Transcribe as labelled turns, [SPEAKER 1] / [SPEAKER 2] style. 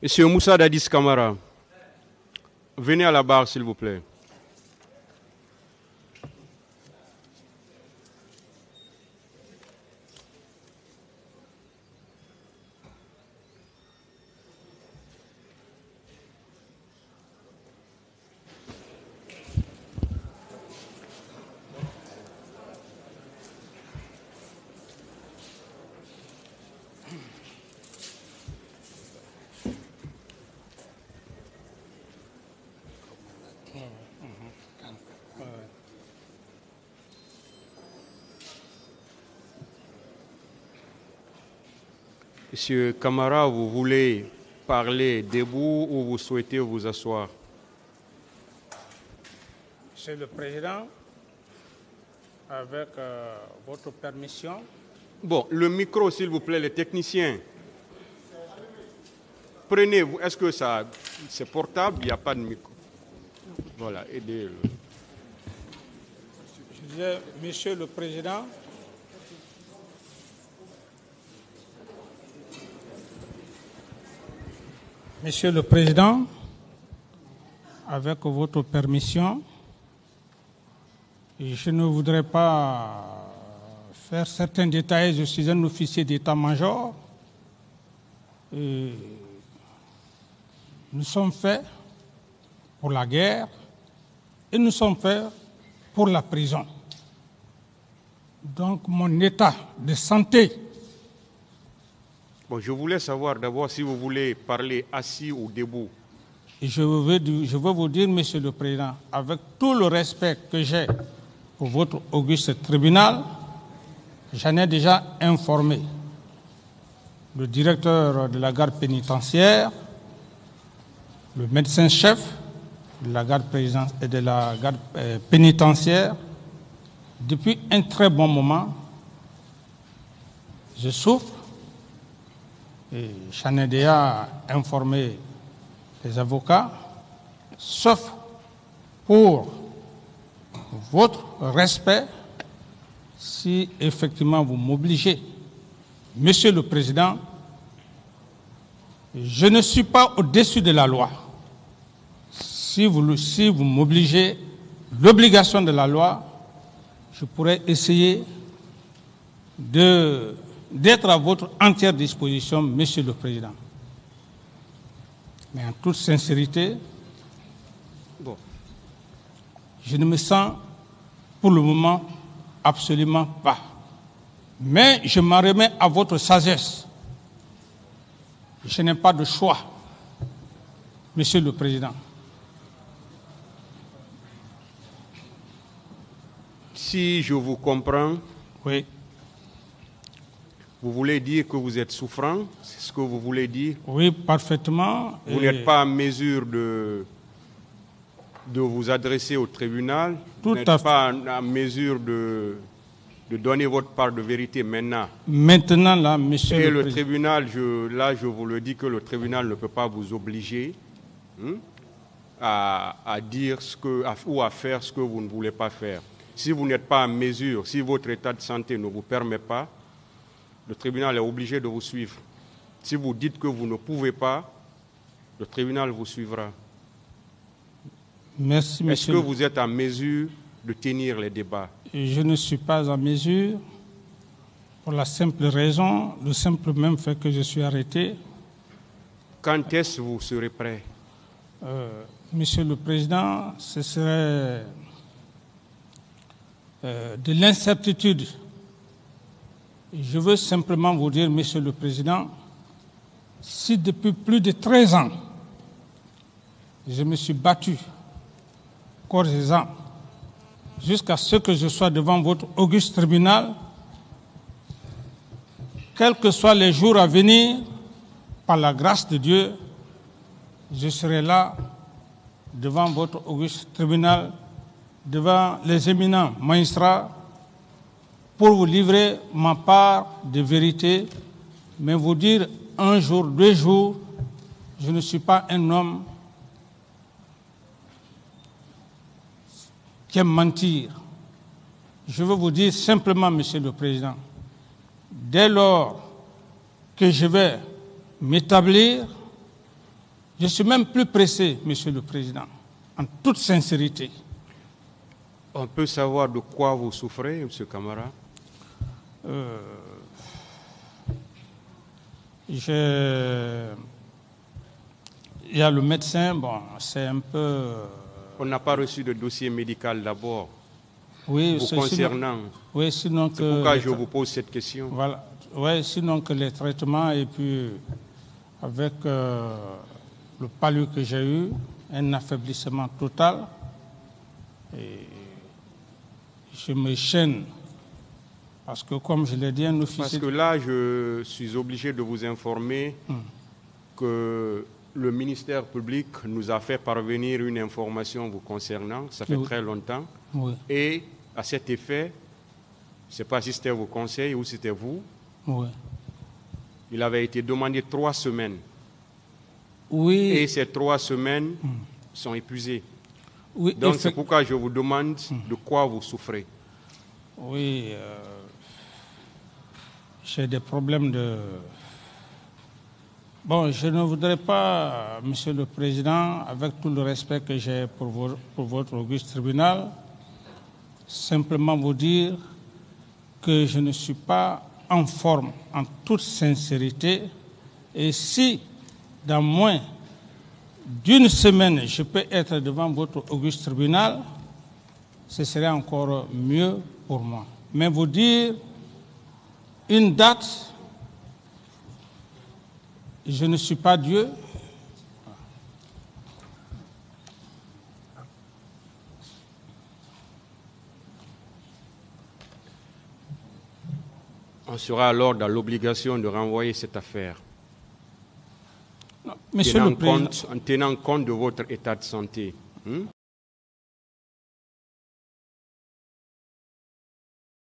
[SPEAKER 1] Monsieur Moussa Dadis Kamara, venez à la barre, s'il vous plaît. Monsieur Kamara, vous voulez parler debout ou vous souhaitez vous asseoir?
[SPEAKER 2] Monsieur le Président, avec votre permission.
[SPEAKER 1] Bon, le micro, s'il vous plaît, les techniciens. Prenez-vous. Est-ce que ça, c'est portable? Il n'y a pas de micro. Voilà, aidez-le.
[SPEAKER 2] Je disais, Monsieur le Président, Monsieur le Président, avec votre permission, je ne voudrais pas faire certains détails. Je suis un officier d'état-major. Nous sommes faits pour la guerre et nous sommes faits pour la prison. Donc mon état de santé.
[SPEAKER 1] Bon, je voulais savoir d'abord si vous voulez parler assis ou debout.
[SPEAKER 2] Et je veux vous dire, Monsieur le Président, avec tout le respect que j'ai pour votre auguste tribunal, j'en ai déjà informé le directeur de la garde pénitentiaire, le médecin-chef de la garde pénitentiaire. Depuis un très bon moment, je souffre et j'en ai déjà informé les avocats, sauf pour votre respect, si effectivement vous m'obligez. Monsieur le Président, je ne suis pas au-dessus de la loi. Si vous m'obligez l'obligation de la loi, je pourrais essayer d'être à votre entière disposition, Monsieur le Président. Mais en toute sincérité,
[SPEAKER 1] bon,
[SPEAKER 2] je ne me sens pour le moment absolument pas. Mais je m'en remets à votre sagesse. Je n'ai pas de choix, Monsieur le Président.
[SPEAKER 1] Si je vous comprends,
[SPEAKER 2] oui.
[SPEAKER 1] Vous voulez dire que vous êtes souffrant? C'est ce que vous voulez dire?
[SPEAKER 2] Oui, parfaitement.
[SPEAKER 1] Vous n'êtes pas en mesure de vous adresser au tribunal? Vous n'êtes pas en mesure de donner votre part de vérité maintenant?
[SPEAKER 2] Maintenant, là, Monsieur
[SPEAKER 1] le
[SPEAKER 2] Président.
[SPEAKER 1] Tribunal, je vous le dis que le tribunal ne peut pas vous obliger à dire ou à faire ce que vous ne voulez pas faire. Si vous n'êtes pas en mesure, si votre état de santé ne vous permet pas, le tribunal est obligé de vous suivre. Si vous dites que vous ne pouvez pas, le tribunal vous suivra.
[SPEAKER 2] Merci, monsieur.
[SPEAKER 1] Est-ce que vous êtes en mesure de tenir les débats?
[SPEAKER 2] Je ne suis pas en mesure, pour la simple raison, le simple même fait que je suis arrêté.
[SPEAKER 1] Quand est-ce que vous serez prêt?
[SPEAKER 2] Monsieur le Président, ce serait de l'incertitude. Je veux simplement vous dire, Monsieur le Président, si depuis plus de 13 ans, je me suis battu corps et âme jusqu'à ce que je sois devant votre auguste tribunal, quels que soient les jours à venir, par la grâce de Dieu, je serai là devant votre auguste tribunal, devant les éminents magistrats, pour vous livrer ma part de vérité, mais vous dire un jour, 2 jours, je ne suis pas un homme qui aime mentir. Je veux vous dire simplement, Monsieur le Président, dès lors que je vais m'établir Je suis même plus pressé, Monsieur le Président, en toute sincérité.
[SPEAKER 1] On peut savoir de quoi vous souffrez, M. Camara?
[SPEAKER 2] Il y a le médecin, bon, c'est un peu...
[SPEAKER 1] On n'a pas reçu de dossier médical d'abord
[SPEAKER 2] Oui,
[SPEAKER 1] vous concernant.
[SPEAKER 2] Oui, sinon
[SPEAKER 1] c'est pourquoi je vous pose cette question.
[SPEAKER 2] Voilà. Oui, sinon que les traitements et puis avec le palu que j'ai eu, un affaiblissement total. Et je me chaîne. Parce que comme je l'ai dit, un officier...
[SPEAKER 1] Parce que là, je suis obligé de vous informer que le ministère public nous a fait parvenir une information vous concernant, ça fait très longtemps.
[SPEAKER 2] Oui.
[SPEAKER 1] Et à cet effet, je ne sais pas si c'était vos conseils ou si c'était vous,
[SPEAKER 2] oui.
[SPEAKER 1] Il avait été demandé 3 semaines.
[SPEAKER 2] Oui.
[SPEAKER 1] Et ces 3 semaines sont épuisées.
[SPEAKER 2] Oui,
[SPEAKER 1] donc c'est pourquoi je vous demande de quoi vous souffrez.
[SPEAKER 2] Oui, j'ai des problèmes de... Bon, je ne voudrais pas, Monsieur le Président, avec tout le respect que j'ai pour votre auguste tribunal, simplement vous dire que je ne suis pas en forme, en toute sincérité, et si dans moins d'une semaine je peux être devant votre auguste tribunal, ce serait encore mieux pour moi. Mais vous dire une date, je ne suis pas Dieu.
[SPEAKER 1] On sera alors dans l'obligation de renvoyer cette affaire.
[SPEAKER 2] Non, Monsieur le Président,
[SPEAKER 1] en tenant compte de votre état de santé.